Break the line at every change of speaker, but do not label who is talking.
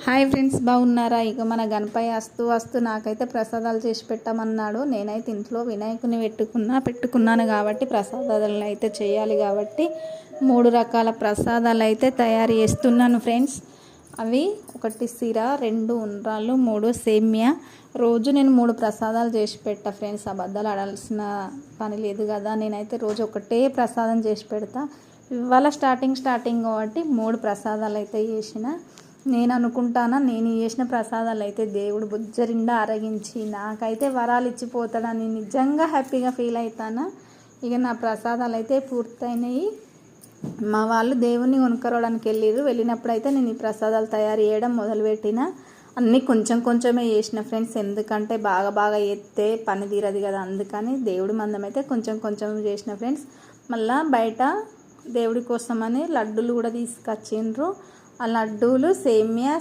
Hi friends, బాగున్నారా? ఇక మన గణపయ్య వస్తూ నాకైతే ప్రసాదాలు చేసి పెట్టమన్నాడు. నేనైతే ఇంట్లో వినాయకుని పెట్టుకున్నాను కాబట్టి ప్రసాదాలు అయితే చేయాలి కాబట్టి 3 రకాల ప్రసాదాలు అయితే తయారు చేస్తున్నాను ఫ్రెండ్స్. అవి 1 సిర, 2 ఉండ్రాళ్ళు, 3 సేమ్యా. రోజు నేను 3 ప్రసాదాలు చేసి పెట్టా ఫ్రెండ్స్. అబద్ధాలు ఆడాల్సిన పని లేదు కదా. నేనైతే రోజు ఒకటే ప్రసాదం చేసి పెడతా. ఇవాళ స్టార్టింగ్ కాబట్టి 3 ప్రసాదాలు అయితే చేసిన. నేను అనుకుంటానా, నేను చేసిన ప్రసాదాలు అయితే దేవుడు బుజ్జరిండా అరగించి నాకైతే వరాలు ఇచ్చిపోతాడని నిజంగా హ్యాపీగా ఫీల్ అవుతానా. ఇక నా ప్రసాదాలు అయితే పూర్తయినాయి. మా వాళ్ళు దేవుణ్ణి కొనుక్కరోవడానికి వెళ్ళినప్పుడు అయితే నేను ఈ ప్రసాదాలు తయారు చేయడం మొదలుపెట్టిన. అన్నీ కొంచెమే చేసిన ఫ్రెండ్స్. ఎందుకంటే బాగా ఎత్తే పని తీరదు కదా, అందుకని దేవుడి మందం అయితే కొంచెం చేసిన ఫ్రెండ్స్. మళ్ళీ బయట దేవుడి కోసమని లడ్డూలు కూడా తీసుకొచ్చిండ్రు. ఆ లడ్డూలు, సేమ్యా,